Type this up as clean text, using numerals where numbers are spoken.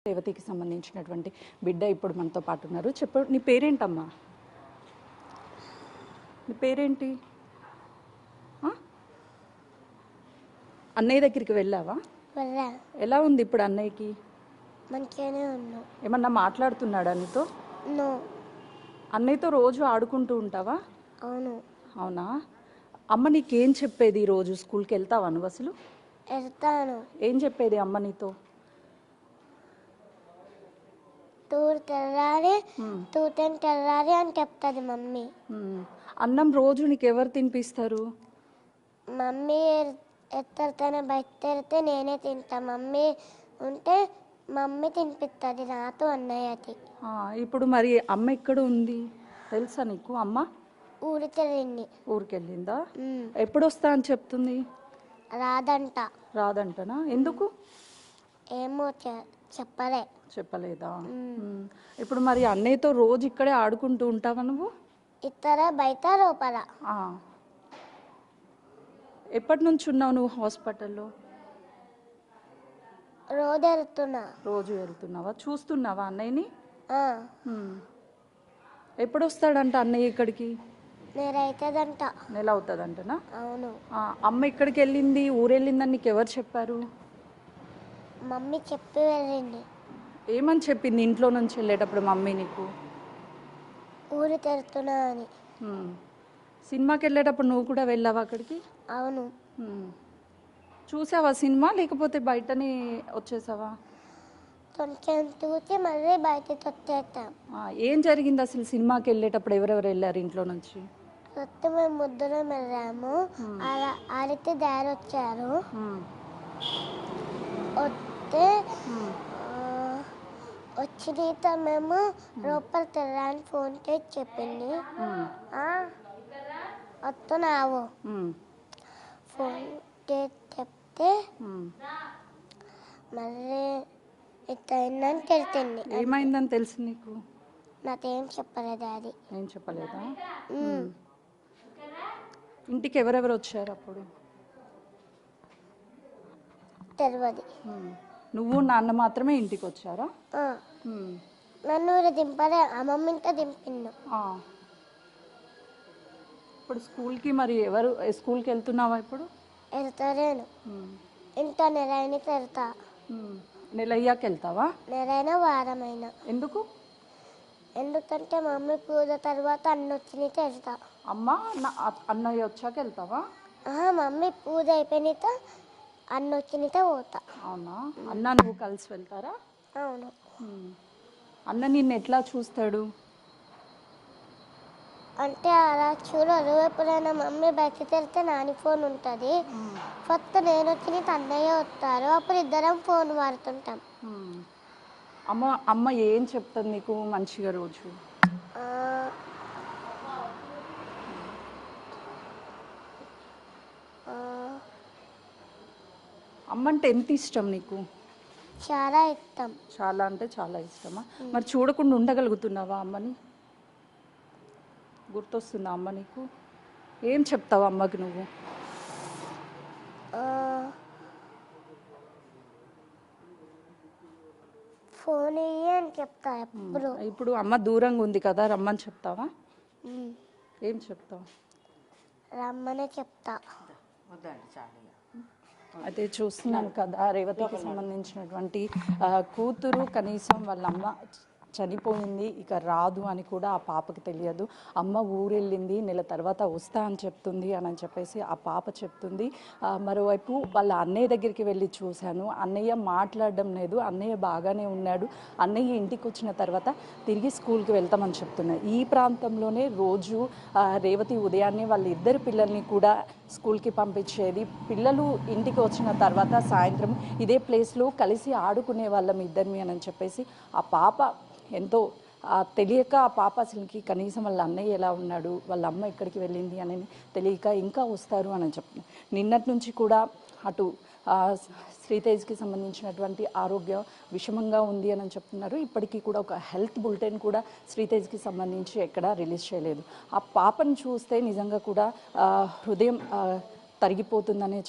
రేవతికి సంబంధించినటువంటి బిడ్డ ఇప్పుడు మనతో పాటు ఉన్నారు. చెప్పు, నీ పేరేంటమ్మా? నీ పేరేంటి? అన్నయ్య దగ్గరికి వెళ్ళావా? ఎలా ఉంది ఇప్పుడు అన్నయ్యకి? మంచిగానే ఉన్నా. ఏమన్నా మాట్లాడుతున్నాడా నీతో? నో. అన్నయ్యతో రోజు ఆడుకుంటూ ఉంటావా? అవును. అవునా? అమ్మ నీకేం చెప్పేది? రోజు స్కూల్కి వెళ్తావా నువ్వు అసలు? వెళ్తాను. ఏం చెప్పేది అమ్మ నీతో? టూర్ తెల్లారి టూటెన్ తెల్లారి అని చెప్తుంది మమ్మీ. అన్నం రోజు నీకు ఎవరు తినిపిస్తారు? మమ్మీ ఎత్తడితేనే బయట తెరితే నేనే తింటా. మమ్మీ ఉంటే మమ్మీ తినిపిస్తుంది నాతో అన్నయ్యకి. ఇప్పుడు మరి అమ్మ ఎక్కడ ఉంది తెలుసా నీకు? అమ్మ ఊరికెళ్ళింది. ఊరికెళ్ళిందా? ఎప్పుడు వస్తా అని చెప్తుంది? రాదంట. రాదంటనా? ఎందుకు? ఏమో చెప్పలేదా? ఇప్పుడు మరి అన్నయ్యతో రోజు ఇక్కడే ఆడుకుంటూ ఉంటావా నువ్వు? ఇతర బయట లోపల. ఎప్పటి నుంచి ఉన్నావు నువ్వు హాస్పిటల్లో? రోజు వెళ్తున్నావా? చూస్తున్నావా అన్నయ్యని? ఎప్పుడు వస్తాడంట అన్నయ్య ఇక్కడికి? నెల అవుతుందంటనా? అవును. అమ్మ ఇక్కడికి వెళ్ళింది, ఊరెళ్ళిందని నీకు ఎవరు చెప్పారు? మమ్మీ చెప్పి వెళ్ళింది. ఏమని చెప్పింది ఇంట్లో నుంచి వెళ్ళేటప్పుడు మమ్మీ నీకు? ఊరు తెరుతున్నా అని. సినిమాకి వెళ్ళేటప్పుడు నువ్వు కూడా వెళ్ళావా అక్కడికి? అవును. చూసావా సినిమా, లేకపోతే బయటనే వచ్చేసావా? కొంచెం చూసి మళ్ళీ బయటకు వచ్చేస్తాం. ఏం జరిగింది అసలు సినిమాకి వెళ్ళేటప్పుడు? ఎవరెవరు వెళ్ళారు ఇంట్లో నుంచి? మేము ముద్దురం వెళ్ళాము. ఆడితే డాడీ వచ్చారు. వస్తే వచ్చిన మేము లోపల తెల్లని ఫోన్ చేసి చెప్పింది వస్తున్నావు. ఫోన్ చేసి చెప్తే మళ్ళీ ఇట్లయిందని తెలిసింది. ఏమైందని తెలుసు నీకు? నాకేం చెప్పలేదు అది. ఏం చెప్పలేదా? ఇంటికి ఎవరెవరు వచ్చారు అప్పుడు? తెలియదు. నువ్వు నాన్న మాత్రమే ఇంటికి వచ్చారా? నన్ను దింపలే, అమ్మమ్మ ఇంట దింపిండు. ఇప్పుడు స్కూల్కి మరి ఎవరు? స్కూల్కి వెళ్తున్నావా ఇప్పుడు? వెళ్తాను. ఇంత నెలైనా వెళ్తా. నెల అయ్యాక వెళ్తావా? నెలైనా వారమైనా. ఎందుకు? ఎందుకంటే మమ్మీ పూజ తర్వాత అన్న వచ్చి వెళ్తా. అమ్మ అన్నయ్య వచ్చాక వెళ్తావా? మమ్మీ పూజ అయిపోయినాక అన్న వచ్చినాక పోతా. అవునా? అన్న నువ్వు కలిసి వెళ్తారా? అవును. అన్న నిన్ను ఎట్లా చూస్తాడు? అంటే అలా చూడరు. ఎప్పుడైనా మమ్మీ బయటకు వెళ్తే నాని ఫోన్ ఉంటుంది. ఫస్ట్ నేను వచ్చి అన్నయ్య వస్తారు. అప్పుడు ఇద్దరం ఫోన్ వాడుతుంటాం. అమ్మ ఏం చెప్తుంది నీకు మంచిగా రోజు? అమ్మ అంటే ఎంత ఇష్టం నీకు? చాలా ఇష్టం. చాలా అంటే చాలా ఇష్టమా? మరి చూడకుండా ఉండగలుగుతున్నావా అమ్మని? గుర్తొస్తుందా అమ్మ నీకు? ఏం చెప్తావు అమ్మకి నువ్వు? ఫోన్ అని చెప్తా ఎప్పుడు. ఇప్పుడు అమ్మ దూరంగా ఉంది కదా, రమ్మని చెప్తావా? ఏం చెప్తావు? రమ్మనే చెప్తా. అయితే చూస్తున్నాను కదా, రేవతికి సంబంధించినటువంటి కూతురు కనీసం వాళ్ళ అమ్మ చనిపోయింది, ఇక రాదు అని కూడా ఆ పాపకి తెలియదు. అమ్మ ఊరెళ్ళింది, నెల తర్వాత వస్తా అని చెప్తుంది అని చెప్పేసి ఆ పాప చెప్తుంది. మరోవైపు వాళ్ళ అన్నయ్య దగ్గరికి వెళ్ళి చూశాను, అన్నయ్య మాట్లాడడం లేదు, అన్నయ్య బాగానే ఉన్నాడు, అన్నయ్య ఇంటికి వచ్చిన తర్వాత తిరిగి స్కూల్కి వెళ్తామని చెప్తున్నారు. ఈ ప్రాంతంలోనే రోజు రేవతి ఉదయాన్నే వాళ్ళ ఇద్దరు పిల్లల్ని కూడా స్కూల్కి పంపించేది. పిల్లలు ఇంటికి వచ్చిన తర్వాత సాయంత్రం ఇదే ప్లేస్లో కలిసి ఆడుకునే వాళ్ళం ఇద్దరిని అని చెప్పేసి ఆ పాప ఎంతో తెలియక ఆ పాప అసలుకి కనీసం వాళ్ళ అన్నయ్య ఎలా ఉన్నాడు, వాళ్ళ అమ్మ ఎక్కడికి వెళ్ళింది అని తెలియక ఇంకా వస్తారు అని చెప్తున్నారు. నిన్నటి నుంచి కూడా అటు శ్రీతేజ్కి సంబంధించినటువంటి ఆరోగ్య విషమంగా ఉంది అని చెప్తున్నారు. ఇప్పటికీ కూడా ఒక హెల్త్ బులెటిన్ కూడా శ్రీతేజ్కి సంబంధించి ఎక్కడా రిలీజ్ చేయలేదు. ఆ పాపను చూస్తే నిజంగా కూడా హృదయం తరిగిపోతుందనే